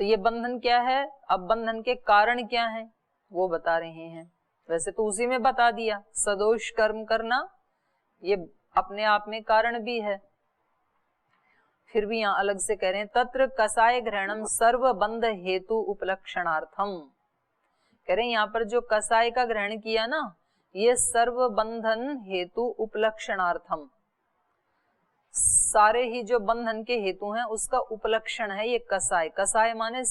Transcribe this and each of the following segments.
तो ये बंधन क्या है, अब बंधन के कारण क्या है वो बता रहे हैं। वैसे तो उसी में बता दिया, सदोष कर्म करना ये अपने आप में कारण भी है, फिर भी यहाँ अलग से कह रहे हैं तत्र कसाय ग्रहणम सर्व बंध हेतु उपलक्षणार्थम। कह रहे हैं यहाँ पर जो कसाय का ग्रहण किया ना, ये सर्व बंधन हेतु उपलक्षणार्थम, सारे ही जो बंधन के हेतु हैं उसका उपलक्षण है ये कसाय। कसाय माने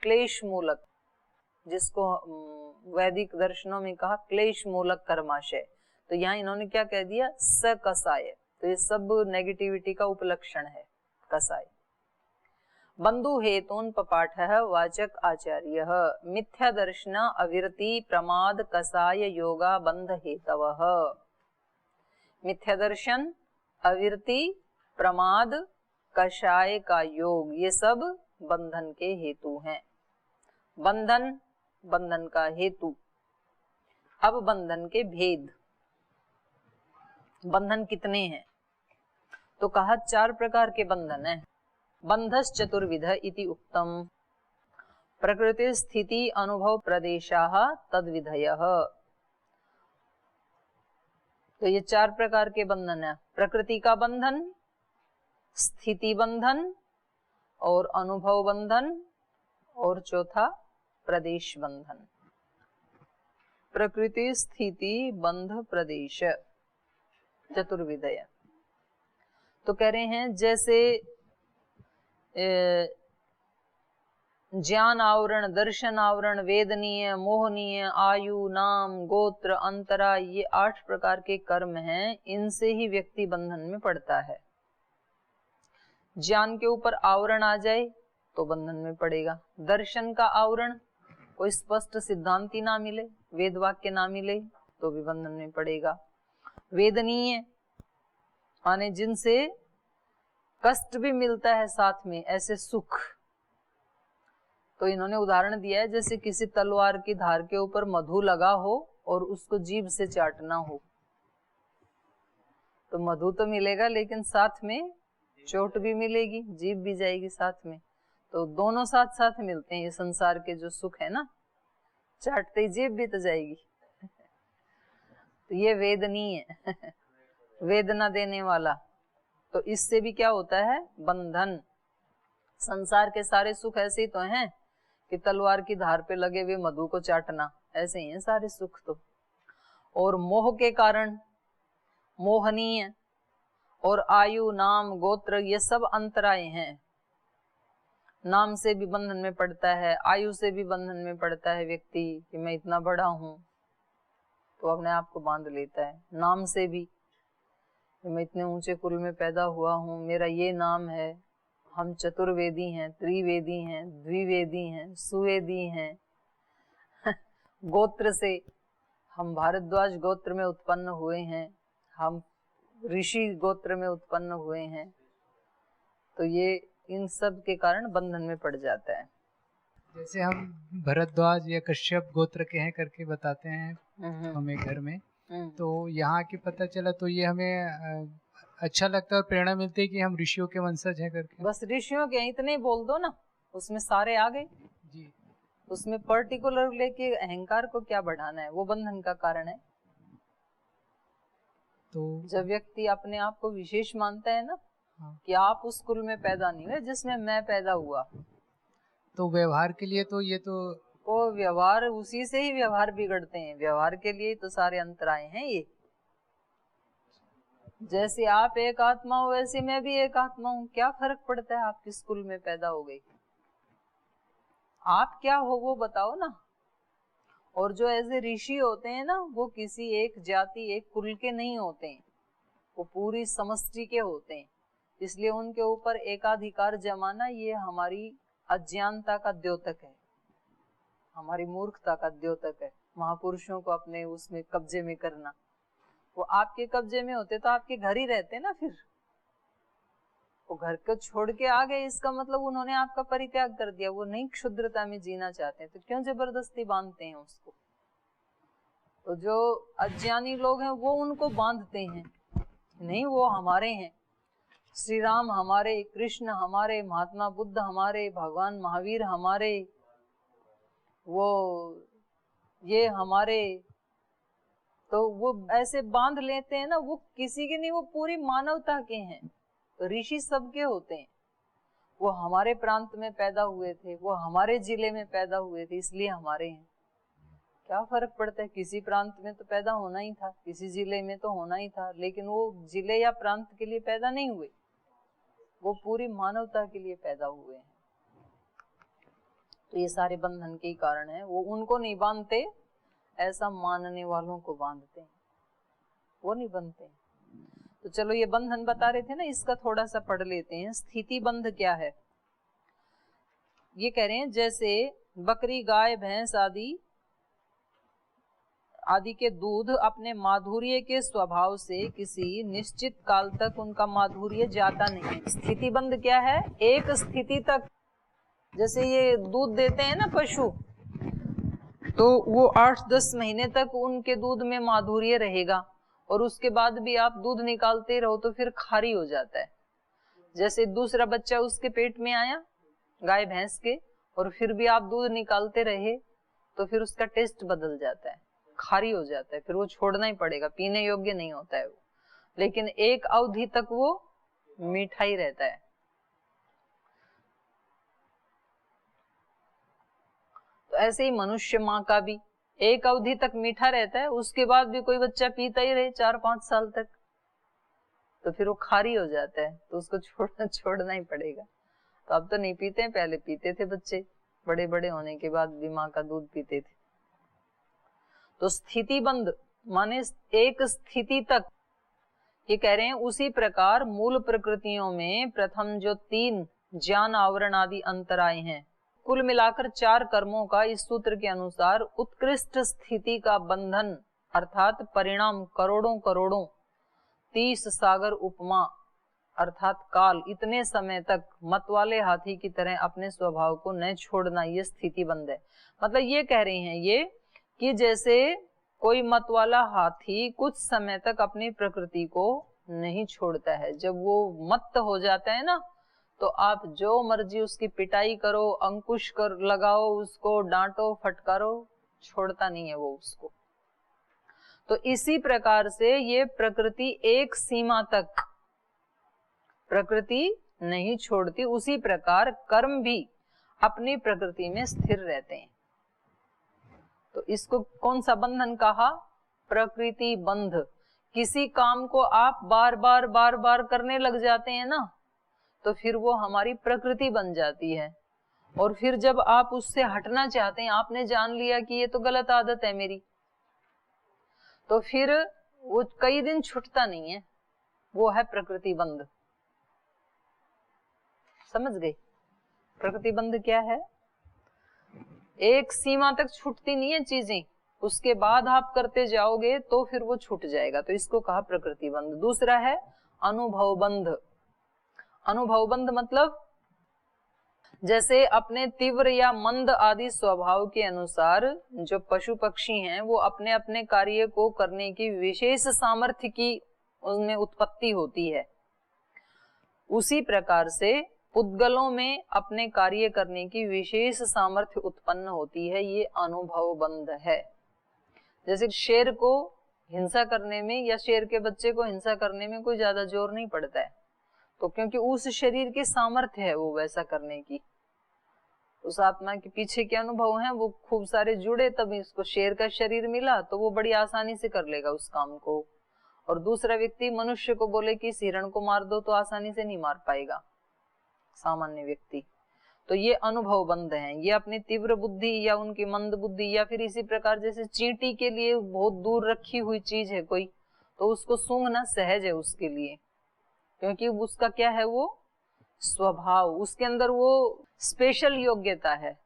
क्लेश मूलक, जिसको वैदिक दर्शनों में कहा क्लेश मूलक कर्माशय। तो यहाँ इन्होंने क्या कह दिया, स कसाय, तो ये सब नेगेटिविटी का उपलक्षण है कसाय। बंधु हेतून पपाठः वाचक आचार्य मिथ्या दर्शन अविरति प्रमाद कसाय योगा बंध हेतवः। मिथ्या दर्शन, अविरति, प्रमाद, कषाय का योग, ये सब बंधन के हेतु हैं। बंधन, बंधन का हेतु। अब बंधन के भेद, बंधन कितने हैं, तो कहा 4 प्रकार के बंधन हैं। बंधस चतुर्विध इति उक्तम, प्रकृति स्थिति अनुभव प्रदेशाः तद्विधयः। तो ये 4 प्रकार के बंधन है, प्रकृति का बंधन, स्थिति बंधन और अनुभव बंधन और चौथा प्रदेश बंधन। प्रकृति स्थिति बंध प्रदेश चतुर्विधय। तो कह रहे हैं जैसे ज्ञान आवरण, दर्शन आवरण, वेदनीय, मोहनीय, आयु, नाम, गोत्र, अंतरा, ये 8 प्रकार के कर्म हैं, इनसे ही व्यक्ति बंधन में पड़ता है। ज्ञान के ऊपर आवरण आ जाए तो बंधन में पड़ेगा। दर्शन का आवरण, कोई स्पष्ट सिद्धांति ना मिले, वेद वाक्य ना मिले तो भी बंधन में पड़ेगा। वेदनीय माने जिनसे कष्ट भी मिलता है साथ में, ऐसे सुख, तो इन्होंने उदाहरण दिया है जैसे किसी तलवार की धार के ऊपर मधु लगा हो और उसको जीभ से चाटना हो, तो मधु तो मिलेगा लेकिन साथ में चोट भी मिलेगी, जीभ भी जाएगी साथ में, तो दोनों साथ साथ मिलते हैं। ये संसार के जो सुख है ना, चाटते ही जीभ भी तो जाएगी। तो ये वेदनीय वेदना देने वाला, तो इससे भी क्या होता है, बंधन। संसार के सारे सुख ऐसे ही तो हैं कि तलवार की धार पे लगे हुए मधु को चाटना, ऐसे ही हैं सारे सुख तो। और मोह के कारण मोहनीय और आयु, नाम, गोत्र, ये सब अंतराय हैं। नाम से भी बंधन में पड़ता है, आयु से भी बंधन में पड़ता है व्यक्ति कि मैं इतना बड़ा हूं, तो अपने आप को बांध लेता है। नाम से भी, मैं इतने ऊंचे कुल में पैदा हुआ हूं, मेरा ये नाम है, हम चतुर्वेदी हैं, त्रिवेदी हैं, द्विवेदी हैं, सुवेदी हैं। गोत्र से हम भारद्वाज गोत्र में उत्पन्न हुए हैं, हम ऋषि गोत्र में उत्पन्न हुए हैं, तो ये इन सब के कारण बंधन में पड़ जाता है। जैसे हम भरद्वाज या कश्यप गोत्र के हैं करके बताते हैं हमें घर में, तो यहाँ की पता चला तो ये हमें अच्छा लगता है और प्रेरणा मिलती है कि हम ऋषियों के वंशज हैं करके। बस ऋषियों के इतने ही बोल दो ना, उसमें सारे आ गए जी। उसमें पर्टिकुलर लेके अहंकार को क्या बढ़ाना है, वो बंधन का कारण है। तो जब व्यक्ति अपने आप को विशेष मानता है ना, हाँ, कि आप उस कुल में पैदा नहीं हुए जिसमें मैं पैदा हुआ, तो व्यवहार के लिए तो ये तो वो व्यवहार, उसी से ही व्यवहार बिगड़ते हैं। व्यवहार के लिए तो सारे अंतराय हैं ये। जैसे आप एक आत्मा हो वैसे मैं भी एक आत्मा हूँ, क्या फर्क पड़ता है आप किस कुल में पैदा हो गई, आप क्या हो वो बताओ ना। और जो ऐसे ऋषि होते हैं ना, वो किसी एक जाति एक कुल के नहीं होते हैं, वो पूरी समष्टि के होते हैं, इसलिए उनके ऊपर एकाधिकार जमाना ये हमारी अज्ञानता का द्योतक है, हमारी मूर्खता का द्योतक है। महापुरुषों को अपने उसमें कब्जे में करना, वो आपके कब्जे में होते तो आपके घर ही रहते ना, फिर वो घर को छोड़ के आ गए, इसका मतलब उन्होंने आपका परित्याग कर दिया, वो नहीं क्षुद्रता में जीना चाहते हैं, तो क्यों जबरदस्ती बांधते हैं उसको। तो जो अज्ञानी लोग हैं वो उनको बांधते हैं, नहीं वो हमारे हैं। श्री राम हमारे, कृष्ण हमारे, महात्मा बुद्ध हमारे, भगवान महावीर हमारे, वो ये हमारे, तो वो ऐसे बांध लेते हैं ना, वो किसी के नहीं, वो पूरी मानवता के हैं। तो ऋषि सबके होते हैं, वो हमारे प्रांत में पैदा हुए थे, वो हमारे जिले में पैदा हुए थे, इसलिए हमारे हैं। क्या फर्क पड़ता है, किसी प्रांत में तो पैदा होना ही था, किसी जिले में तो होना ही था, लेकिन वो जिले या प्रांत के लिए पैदा नहीं हुए, वो पूरी मानवता के लिए पैदा हुए हैं। तो ये सारे बंधन के ही कारण है। वो उनको नहीं बांधते, ऐसा मानने वालों को बांधते हैं, वो नहीं बनते। तो चलो ये बंधन बता रहे थे ना, इसका थोड़ा सा पढ़ लेते हैं। स्थिति बंध क्या है? ये कह रहे हैं जैसे बकरी, गाय, भैंस आदि के दूध अपने माधुर्य के स्वभाव से किसी निश्चित काल तक उनका माधुर्य जाता नहीं। स्थिति बंध क्या है? एक स्थिति तक, जैसे ये दूध देते हैं ना पशु, तो वो 8-10 महीने तक उनके दूध में माधुर्य रहेगा, और उसके बाद भी आप दूध निकालते रहो तो फिर खारी हो जाता है। जैसे दूसरा बच्चा उसके पेट में आया गाय भैंस के, और फिर भी आप दूध निकालते रहे तो फिर उसका टेस्ट बदल जाता है, खारी हो जाता है, फिर वो छोड़ना ही पड़ेगा, पीने योग्य नहीं होता है वो। लेकिन एक अवधि तक वो मीठा ही रहता है। तो ऐसे ही मनुष्य माँ का भी एक अवधि तक मीठा रहता है, उसके बाद भी कोई बच्चा पीता ही रहे 4-5 साल तक, तो फिर वो खारी हो जाता है, तो उसको छोड़ना ही पड़ेगा। तो अब तो नहीं पीते हैं, पहले पीते थे बच्चे, बड़े बड़े होने के बाद भी माँ का दूध पीते थे। तो स्थिति बंध माने एक स्थिति तक। ये कह रहे हैं उसी प्रकार मूल प्रकृतियों में प्रथम जो 3 ज्ञान, आवरण आदि अंतराय हैं, कुल मिलाकर 4 कर्मों का इस सूत्र के अनुसार उत्कृष्ट स्थिति का बंधन अर्थात परिणाम करोड़ों करोड़ों 30 सागर उपमा अर्थात काल, इतने समय तक मतवाले हाथी की तरह अपने स्वभाव को न छोड़ना, ये स्थिति बंध है। मतलब ये कह रहे हैं ये कि जैसे कोई मतवाला हाथी कुछ समय तक अपनी प्रकृति को नहीं छोड़ता है, जब वो मत्त हो जाता है ना, तो आप जो मर्जी उसकी पिटाई करो, अंकुश कर लगाओ, उसको डांटो, फटकारो, छोड़ता नहीं है वो उसको। तो इसी प्रकार से ये प्रकृति एक सीमा तक प्रकृति नहीं छोड़ती, उसी प्रकार कर्म भी अपनी प्रकृति में स्थिर रहते हैं। तो इसको कौन सा बंधन कहा? प्रकृति बंध। किसी काम को आप बार बार करने लग जाते हैं ना, तो फिर वो हमारी प्रकृति बन जाती है, और फिर जब आप उससे हटना चाहते हैं, आपने जान लिया कि ये तो गलत आदत है मेरी, तो फिर वो कई दिन छूटता नहीं है, वो है प्रकृति बंध। समझ गए? प्रकृति बंध क्या है? एक सीमा तक छूटती नहीं है चीजें, उसके बाद आप करते जाओगे तो फिर वो छूट जाएगा, तो इसको कहा प्रकृति बंध। दूसरा है अनुभव बंध। अनुभव बंध मतलब जैसे अपने तीव्र या मंद आदि स्वभाव के अनुसार जो पशु पक्षी हैं, वो अपने अपने कार्य को करने की विशेष सामर्थ्य की उनमें उत्पत्ति होती है, उसी प्रकार से पुद्गलों में अपने कार्य करने की विशेष सामर्थ्य उत्पन्न होती है, ये अनुभव बंध है। जैसे शेर को हिंसा करने में या शेर के बच्चे को हिंसा करने में कोई ज्यादा जोर नहीं पड़ता है, तो क्योंकि उस शरीर की सामर्थ्य है वो वैसा करने की, उस आत्मा के पीछे के अनुभव हैं वो खूब सारे जुड़े, तभी इसको शेर का शरीर मिला तो वो बड़ी आसानी से कर लेगा उस काम को। और दूसरा व्यक्ति मनुष्य को बोले कि इस हिरण को मार दो, तो आसानी से नहीं मार पाएगा सामान्य व्यक्ति। तो ये अनुभव बंध हैं, ये अपनी तीव्र बुद्धि या उनकी मंद बुद्धि, या फिर इसी प्रकार जैसे चींटी के लिए बहुत दूर रखी हुई चीज है कोई, तो उसको सूंघना सहज है उसके लिए, क्योंकि उसका क्या है, वो स्वभाव, उसके अंदर वो स्पेशल योग्यता है।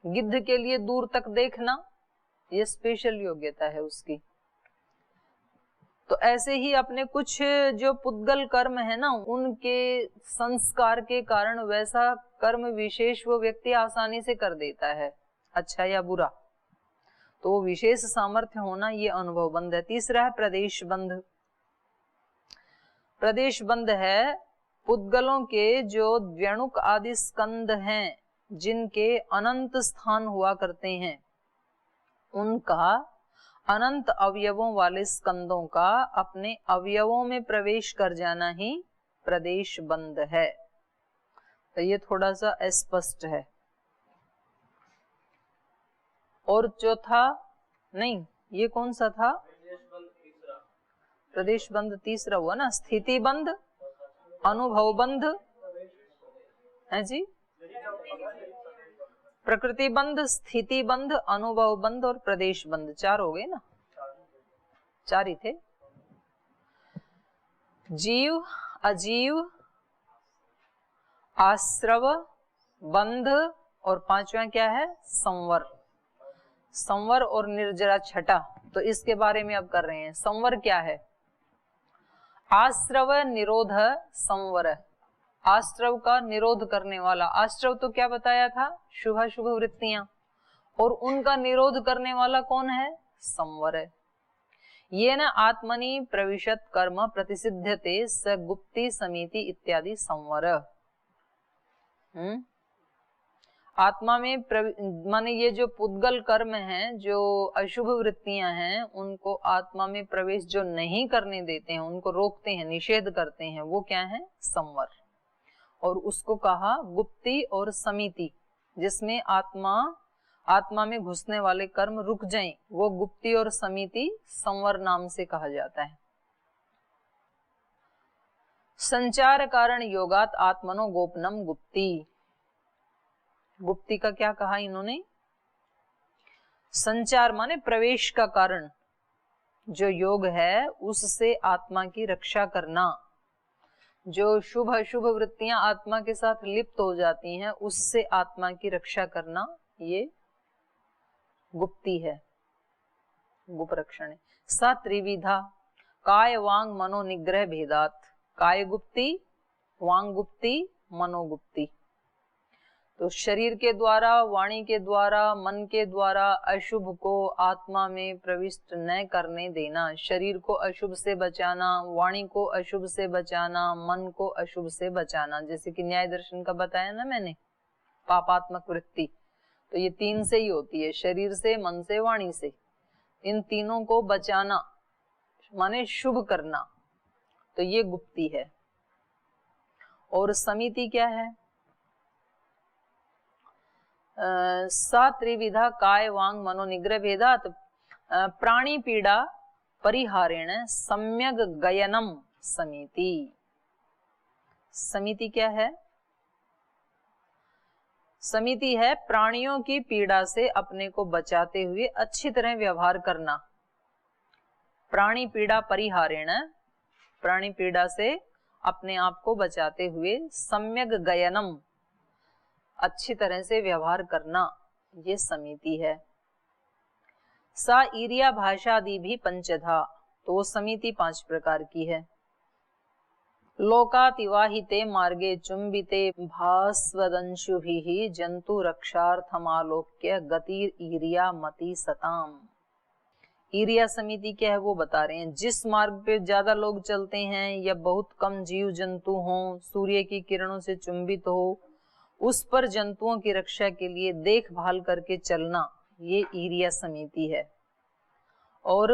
गिद्ध के लिए दूर तक देखना, ये स्पेशल योग्यता है उसकी। तो ऐसे ही अपने कुछ जो पुद्गल कर्म है ना, उनके संस्कार के कारण वैसा कर्म विशेष वो व्यक्ति आसानी से कर देता है, अच्छा या बुरा। तो वो विशेष सामर्थ्य होना, ये अनुभव बंध है। तीसरा है प्रदेश बंध। प्रदेश बंध है पुद्गलों के जो द्व्यणुक आदि स्कंद हैं, जिनके अनंत स्थान हुआ करते हैं, उनका अनंत अवयवों वाले स्कंदों का अपने अवयवों में प्रवेश कर जाना ही प्रदेश बंध है। तो ये थोड़ा सा अस्पष्ट है। और चौथा नहीं, ये कौन सा था? प्रदेश बंध तीसरा हुआ ना। स्थिति बंध, अनुभव बंध है जी, प्रकृति बंध, स्थिति बंध, अनुभव बंध और प्रदेश बंध, 4 हो गए ना, 4 ही थे। जीव, अजीव, आश्रव, बंध और 5वां क्या है? संवर। संवर और निर्जरा छठा। तो इसके बारे में अब कर रहे हैं। संवर क्या है? आश्रव निरोध संवर, आश्रव का निरोध करने वाला। आश्रव तो क्या बताया था? शुभ शुभ वृत्तियां, और उनका निरोध करने वाला कौन है? संवर है। ये न आत्मनि प्रविशत कर्म प्रतिसिध्यते स गुप्ति समिति इत्यादि संवर। आत्मा में माने ये जो पुद्गल कर्म हैं, जो अशुभ वृत्तियां हैं, उनको आत्मा में प्रवेश जो नहीं करने देते हैं, उनको रोकते हैं, निषेध करते हैं, वो क्या है? संवर। और उसको कहा गुप्ति और समिति, जिसमें आत्मा में घुसने वाले कर्म रुक जाएं, वो गुप्ति और समिति संवर नाम से कहा जाता है। संचार कारण योगात आत्मनो गोपनम गुप्ति। गुप्ति का क्या कहा इन्होंने? संचार माने प्रवेश का कारण, जो योग है उससे आत्मा की रक्षा करना। जो शुभ अशुभ वृत्तियां आत्मा के साथ लिप्त हो जाती हैं, उससे आत्मा की रक्षा करना, ये गुप्ति है, गुप्त रक्षण है। सा त्रिविधा काय वांग मनो निग्रह भेदात। काय गुप्ति, वांग गुप्ति, मनोगुप्ति। तो शरीर के द्वारा, वाणी के द्वारा, मन के द्वारा अशुभ को आत्मा में प्रविष्ट न करने देना। शरीर को अशुभ से बचाना, वाणी को अशुभ से बचाना, मन को अशुभ से बचाना। जैसे कि न्याय दर्शन का बताया ना मैंने, पापात्मक वृत्ति, तो ये 3 से ही होती है, शरीर से, मन से, वाणी से। इन तीनों को बचाना माने शुभ करना, तो ये गुप्ति है। और समिति क्या है? सा त्रिविधा काय वांग मनो निग्रह भेदात प्राणी पीड़ा परिहारेण सम्यक गयनम समिति। समिति क्या है? समिति है प्राणियों की पीड़ा से अपने को बचाते हुए अच्छी तरह व्यवहार करना। प्राणी पीड़ा परिहारेण, प्राणी पीड़ा से अपने आप को बचाते हुए, सम्यक गयनम, अच्छी तरह से व्यवहार करना, ये समिति है। सा ईरिया भाषादि भी पंचधा। तो वो समिति 5 प्रकार की है। लोकातिवाहिते मार्गे चुंबिते भास्वदंशुभिः जंतु रक्षार्थमालोक्य गतिर ईरिया मति सताम। ईरिया समिति क्या है वो बता रहे हैं। जिस मार्ग पे ज्यादा लोग चलते हैं या बहुत कम जीव जंतु हों, सूर्य की किरणों से चुंबित हो, उस पर जंतुओं की रक्षा के लिए देखभाल करके चलना, ये ईरिया समिति है। और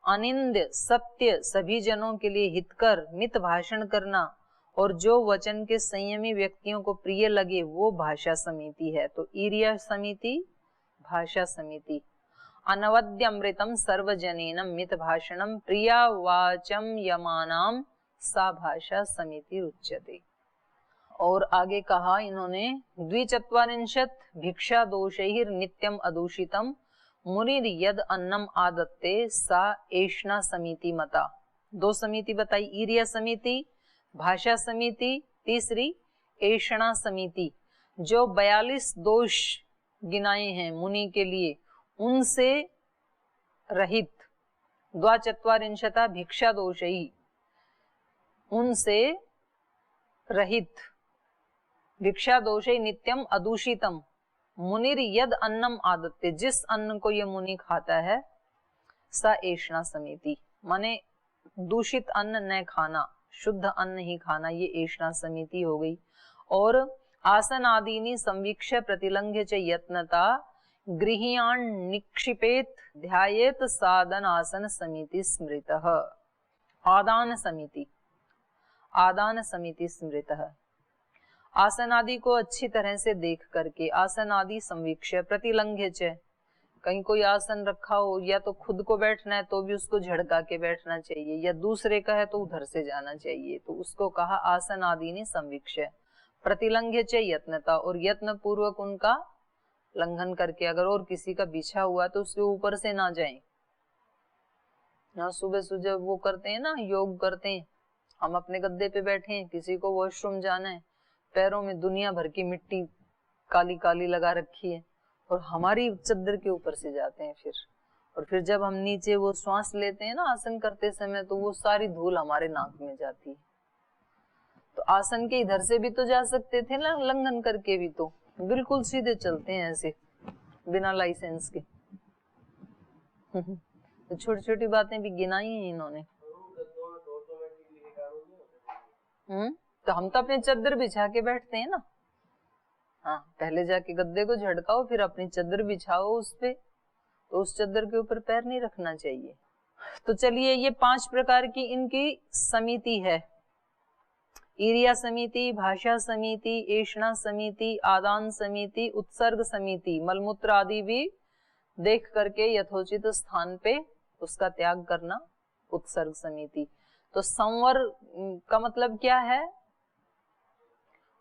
अनिंद्य सत्य, सभी जनों के लिए हितकर मित भाषण करना, और जो वचन के संयमी व्यक्तियों को प्रिय लगे, वो भाषा समिति है। तो ईरिया समिति, भाषा समिति। अनवद्यमृतम सर्वजनेनम मित भाषणम प्रिया वाचम यमानाम सा भाषा समिति उच्यते। और आगे कहा इन्होंने, द्विचत्वारिंशत् भिक्षा दोषैर् नित्यम अदूषितम मुनिर यद अन्नम आदत्ते सा एषणा समिति मता। 2 समिति बताई, ईरिया समिति, भाषा समिति, तीसरी एषणा समिति। जो 42 दोष गिनाए हैं मुनि के लिए, उनसे रहित, द्वाचत्वारिंशता भिक्षा दोषैः, उनसे रहित, भिक्षा दोषे नित्यम अदूषितम मुनिर यद अन्नम आदत्ते, जिस अन्न को ये मुनि खाता है, सा एषणा समिति, माने दूषित अन्न न खाना, शुद्ध अन्न ही खाना, ये एषणा समिति हो गई। और आसन आदीनि संवीक्ष्य प्रतिलंघ्य च यत्नता गृह्यान निक्षिपेत ध्यायेत साधन आसन समिति स्मृतः। आदान समिति, आदान समिति स्मृतः। आसन आदि को अच्छी तरह से देख करके, आसन आदि संवीक्ष्य प्रतिलंघ्य च, कहीं कोई आसन रखा हो या तो खुद को बैठना है तो भी उसको झड़का के बैठना चाहिए, या दूसरे का है तो उधर से जाना चाहिए, तो उसको कहा आसन आदि ने संवीक्ष्य। प्रतिलंघ्य च यत्नता, और यत्न पूर्वक उनका लंघन करके, अगर और किसी का बिछा हुआ तो उसके ऊपर से ना जाएं। ना सुबह सुबह वो करते हैं ना, योग करते हैं, हम अपने गद्दे पे बैठे हैं, किसी को वॉशरूम जाना है, पैरों में दुनिया भर की मिट्टी काली काली लगा रखी है और हमारी चद्दर के ऊपर से जाते हैं फिर, और फिर जब हम नीचे वो श्वास लेते हैं ना आसन करते समय, तो वो सारी धूल हमारे नाक में जाती है। तो आसन के इधर से भी तो जा सकते थे ना, लंघन करके भी, तो बिल्कुल सीधे चलते हैं ऐसे बिना लाइसेंस के। तो छोटी छोटी बातें भी गिनाई हैं इन्होंने। तो हम तो अपने चद्दर बिछा के बैठते हैं ना। हाँ, पहले जाके गद्दे को झटकाओ, फिर अपनी चद्दर बिछाओ उस पे, तो उस चद्दर के ऊपर पैर नहीं रखना चाहिए। तो चलिए, ये 5 प्रकार की इनकी समिति है। ईरिया समिति, भाषा समिति, एषणा समिति, आदान समिति, उत्सर्ग समिति, मलमूत्र आदि भी देख करके यथोचित स्थान पे उसका त्याग करना, उत्सर्ग समिति। तो संवर का मतलब क्या है?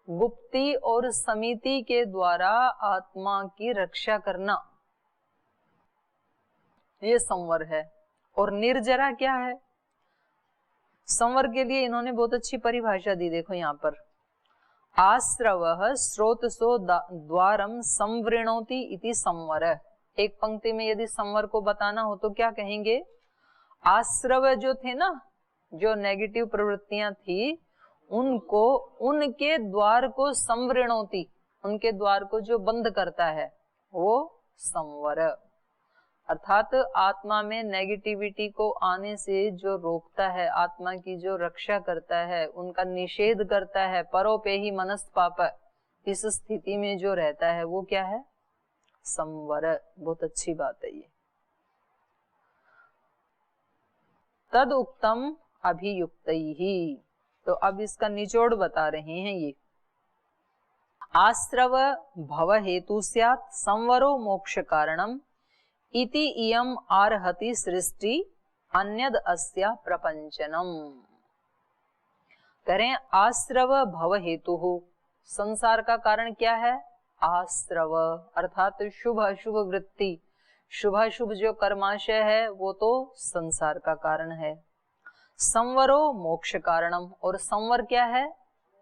गुप्ति और समिति के द्वारा आत्मा की रक्षा करना, ये संवर है। और निर्जरा क्या है? संवर के लिए इन्होंने बहुत अच्छी परिभाषा दी, देखो यहाँ पर, आश्रवः स्रोतसो द्वारम संवृणोति इति संवर। एक पंक्ति में यदि संवर को बताना हो तो क्या कहेंगे? आश्रव जो थे ना, जो नेगेटिव प्रवृत्तियां थी, उनको, उनके द्वार को संवृणोति, उनके द्वार को जो बंद करता है वो संवर, अर्थात आत्मा में नेगेटिविटी को आने से जो रोकता है, आत्मा की जो रक्षा करता है, उनका निषेध करता है, परोपेहि मनस्त पाप, इस स्थिति में जो रहता है वो क्या है? संवर। बहुत अच्छी बात है ये। तद उक्तम अभियुक्तैहि, तो अब इसका निचोड़ बता रहे हैं ये। आश्रव भव हेतु स्यात् संवरो मोक्ष कारणम इति इयम आर्हति सृष्टि अन्यद अस्या प्रपंचनम। करें आश्रव भव हेतु, संसार का कारण क्या है? आश्रव, अर्थात शुभ अशुभ वृत्ति, शुभाशुभ जो कर्माशय है वो तो संसार का कारण है। संवरो मोक्ष कारणम, और संवर क्या है?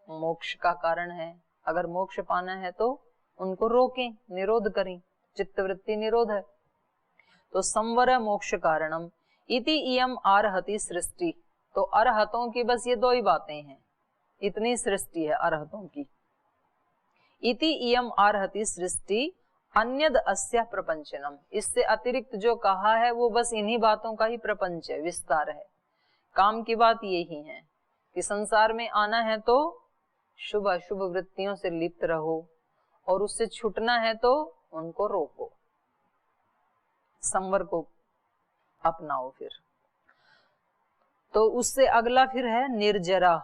मोक्ष का कारण है। अगर मोक्ष पाना है तो उनको रोकें, निरोध करें, चित्तवृत्ति निरोध है। तो संवर मोक्ष कारणम इति इयम आर्हति सृष्टि, तो अरहतों की बस ये 2 ही बातें हैं, इतनी सृष्टि है अरहतों की। इति इयम आर्हति सृष्टि अन्यद अस्या प्रपंचनम, इससे अतिरिक्त जो कहा है वो बस इन्हीं बातों का ही प्रपंच है, विस्तार है। काम की बात यही है कि संसार में आना है तो शुभ अशुभ वृत्तियों से लिप्त रहो, और उससे छूटना है तो उनको रोको, संवर को अपनाओ। फिर तो उससे अगला फिर है निर्जरा,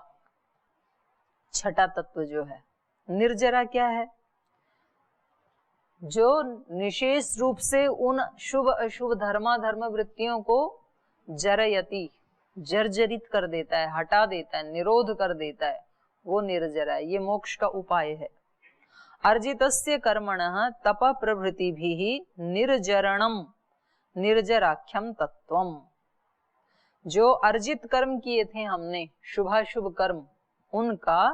छठा तत्व जो है। निर्जरा क्या है? जो निशेष रूप से उन शुभ अशुभ धर्माधर्म वृत्तियों को जरयति, जर्जरित कर देता है, हटा देता है, निरोध कर देता है, वो निर्जरा है। ये मोक्ष का उपाय है। अर्जितस्य कर्मणः तप प्रभृतिभिः निर्जरणम निर्जराख्यम तत्वम, जो अर्जित कर्म किए थे हमने, शुभाशुभ कर्म, उनका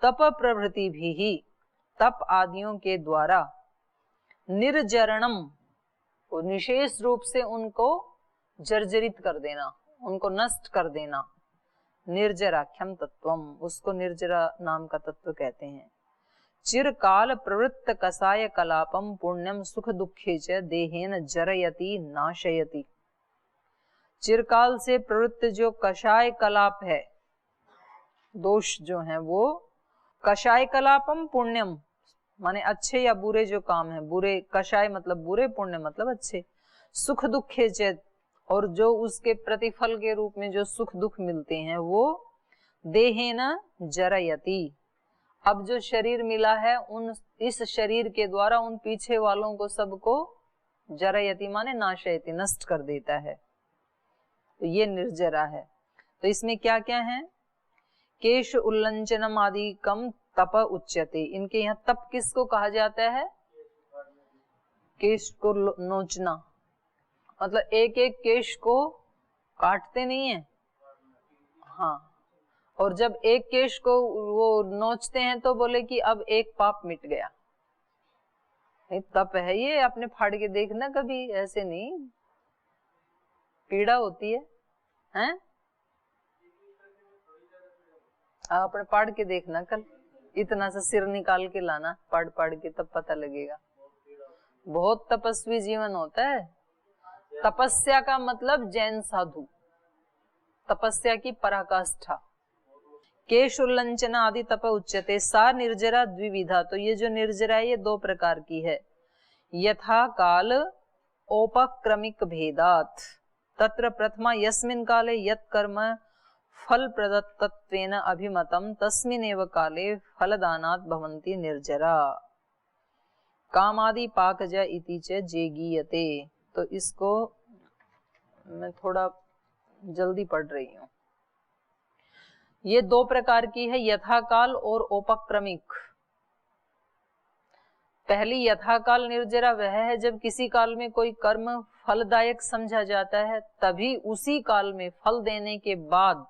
तप प्रभृतिभिः, तप आदियों के द्वारा, निर्जरणम, निशेष रूप से उनको जर्जरित कर देना, उनको नष्ट कर देना, निर्जराख्यम तत्वम, उसको निर्जरा नाम का तत्व कहते हैं। चिरकाल प्रवृत्त कसाय कलापम पुण्यम सुख दुखे च देहेन जरयति नाशयति। चिरकाल से प्रवृत्त जो कषाय कलाप है, दोष जो है वो कषाय कलापम पुण्यम, माने अच्छे या बुरे जो काम है, बुरे कषाय मतलब बुरे, पुण्य मतलब अच्छे, सुख दुखे चेत, और जो उसके प्रतिफल के रूप में जो सुख दुख मिलते हैं वो देहेन जरयति। अब जो शरीर मिला है उन इस शरीर के द्वारा उन पीछे वालों को सबको जरयति माने नाशयति नष्ट कर देता है, तो ये निर्जरा है। तो इसमें क्या क्या है, केश उल्लंघनम आदि कम तप उच्यते, इनके यहाँ तप किसको कहा जाता है, केश को नोचना, मतलब एक एक केश को काटते नहीं है, हाँ, और जब एक केश को वो नोचते हैं तो बोले कि अब एक पाप मिट गया, नहीं तप है ये, आपने फाड़ के देखना कभी, ऐसे नहीं, पीड़ा होती है, हैं? आपने पाड़ के देखना कल, इतना सा सिर निकाल के लाना पाड़ पाड़ के, तब पता लगेगा। बहुत तपस्वी जीवन होता है। तपस्या का मतलब जैन साधु, तपस्या की पराकाष्ठा। केश उल्लंघन आदि तप उच्यते, सा निर्जरा द्विविधा, तो ये जो निर्जरा है ये दो प्रकार की है। यथा काल औपक्रमिक भेदात, तत्र प्रथमा यस्मिन् काले यत् कर्म फल प्रदत्तत्वेन अभिमतम तस्मिनेव काले फलदानात् भवन्ति निर्जरा, कामादि पाकज इति च जेगीयते। तो इसको मैं थोड़ा जल्दी पढ़ रही हूँ। ये दो प्रकार की है, यथाकाल और औपक्रमिक। पहली यथाकाल निर्जरा वह है जब किसी काल में कोई कर्म फलदायक समझा जाता है, तभी उसी काल में फल देने के बाद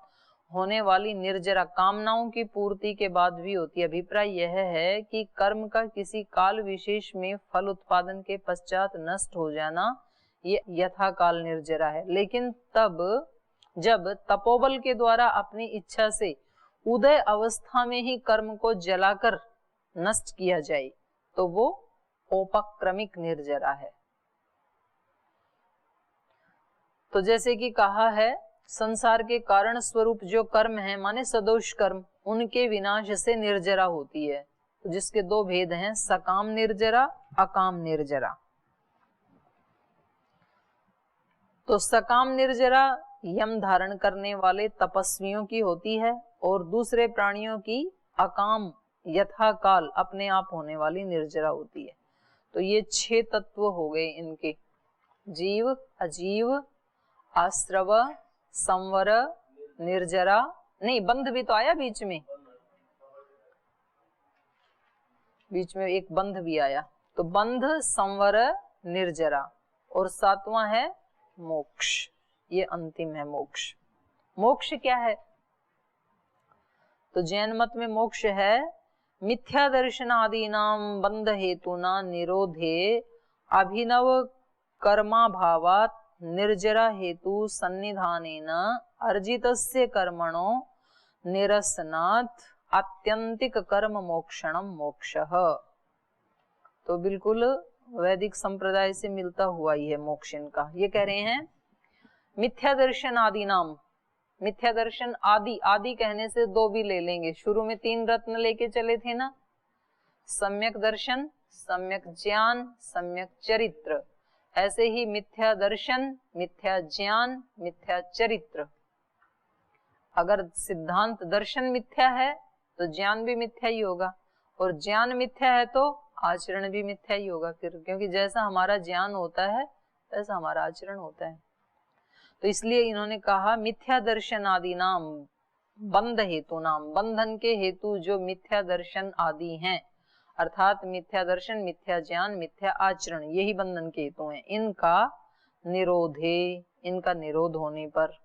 होने वाली निर्जरा कामनाओं की पूर्ति के बाद भी होती है। अभिप्राय यह है कि कर्म का किसी काल विशेष में फल उत्पादन के पश्चात नष्ट हो जाना ये यथाकाल निर्जरा है। लेकिन तब जब तपोबल के द्वारा अपनी इच्छा से उदय अवस्था में ही कर्म को जलाकर नष्ट किया जाए तो वो औपक्रमिक निर्जरा है। तो जैसे कि कहा है, संसार के कारण स्वरूप जो कर्म है माने सदोष कर्म, उनके विनाश से निर्जरा होती है। तो जिसके दो भेद हैं, सकाम निर्जरा, अकाम निर्जरा। तो सकाम निर्जरा यम धारण करने वाले तपस्वियों की होती है, और दूसरे प्राणियों की अकाम यथाकाल अपने आप होने वाली निर्जरा होती है। तो ये 6 तत्व हो गए इनके, जीव, अजीव, आश्रव, संवर, निर्जरा, नहीं बंध भी तो आया बीच में एक बंध भी आया। तो बंध, संवर, निर्जरा, और 7वां है मोक्ष, ये अंतिम है मोक्ष। मोक्ष क्या है? तो जैन मत में मोक्ष है मिथ्या दर्शन आदि नाम बंध हेतुना निरोधे अभिनव कर्माभावात निर्जरा हेतु सन्निधानेन अर्जितस्य कर्मणो निरसनात् आत्यंतिक कर्म मोक्षणम मोक्षः। तो बिल्कुल वैदिक संप्रदाय से मिलता हुआ ही है मोक्ष इनका। ये कह रहे हैं मिथ्या दर्शन आदि नाम, मिथ्या दर्शन आदि, आदि कहने से 2 भी ले लेंगे। शुरू में 3 रत्न लेके चले थे ना, सम्यक दर्शन, सम्यक ज्ञान, सम्यक चरित्र। ऐसे ही मिथ्या दर्शन, मिथ्या ज्ञान, मिथ्या चरित्र। अगर सिद्धांत दर्शन मिथ्या है तो ज्ञान भी मिथ्या ही होगा, और ज्ञान मिथ्या है तो आचरण भी मिथ्या ही होगा फिर, क्योंकि जैसा हमारा ज्ञान होता है वैसा हमारा आचरण होता है। तो इसलिए इन्होंने कहा मिथ्या दर्शन आदि नाम बंध हेतु नाम, बंधन के हेतु जो मिथ्या दर्शन आदि हैं, अर्थात मिथ्या दर्शन, मिथ्या ज्ञान, मिथ्या आचरण, यही बंधन के हेतु हैं। इनका निरोधे, इनका निरोध होने पर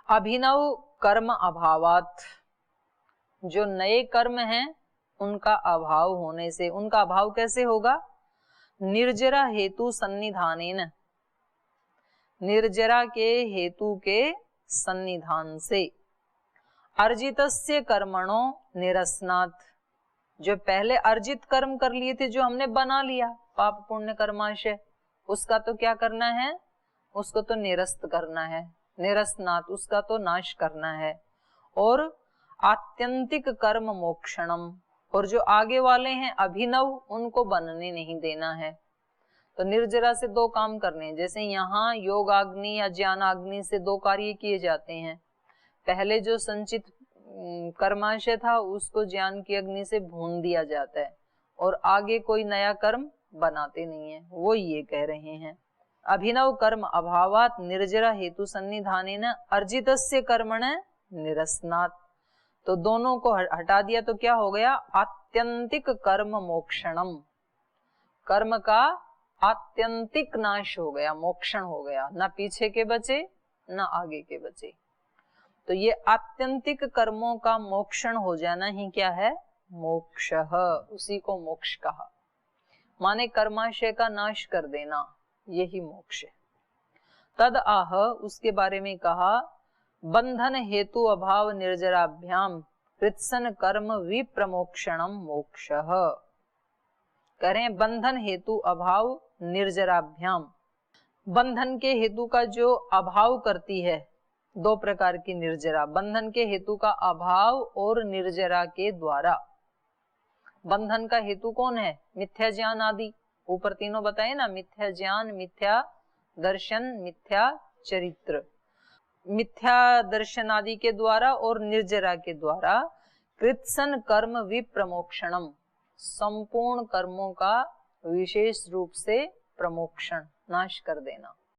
अभिनव कर्म अभावात, जो नए कर्म हैं उनका अभाव होने से, उनका अभाव कैसे होगा? निर्जरा हेतु सन्निधानेन, निर्जरा के हेतु के सन्निधान से, अर्जितस्य कर्मणो निरसनात्, जो पहले अर्जित कर्म कर लिए थे, जो हमने बना लिया पाप पुण्य कर्माशय, उसका तो क्या करना है? उसको तो निरस्त करना है, निरसनात्, उसका तो नाश करना है। और आत्यंतिक कर्म मोक्षणम, और जो आगे वाले हैं अभिनव, उनको बनने नहीं देना है। तो निर्जरा से दो काम करने हैं। जैसे यहाँ योगाग्नि या ज्ञानाग्नि से दो कार्य किए जाते हैं। पहले जो संचित कर्माशय था उसको ज्ञान की अग्नि से भून दिया जाता है, और आगे कोई नया कर्म बनाते नहीं है। वो ये कह रहे हैं अभिनव कर्म अभावात निर्जरा हेतु सन्निधानेन अर्जितस्य कर्मण निरसनात्। तो दोनों को हटा दिया तो क्या हो गया? आत्यंतिक कर्म मोक्षणम, कर्म का आत्यंतिक नाश हो गया, मोक्षण हो गया, ना पीछे के बचे ना आगे के बचे। तो ये आत्यंतिक कर्मों का मोक्षण हो जाना ही क्या है? मोक्ष। उसी को मोक्ष कहा, माने कर्माशय का नाश कर देना, यही मोक्ष है। तद आह, उसके बारे में कहा, बंधन हेतु अभाव निर्जराभ्याम कृत्सन कर्म विप्रमोक्षणम मोक्ष। करें बंधन हेतु अभाव निर्जराभ्याम, बंधन के हेतु का जो अभाव करती है, दो प्रकार की निर्जरा, बंधन के हेतु का अभाव और निर्जरा के द्वारा। बंधन का हेतु कौन है? मिथ्या ज्ञान आदि, ऊपर तीनों बताए ना, मिथ्या ज्ञान, मिथ्या दर्शन, मिथ्या चरित्र। मिथ्या दर्शन आदि के द्वारा और निर्जरा के द्वारा कृत्सन कर्म विप्रमोक्षणम, संपूर्ण कर्मों का विशेष रूप से प्रमोक्षण, नाश कर देना।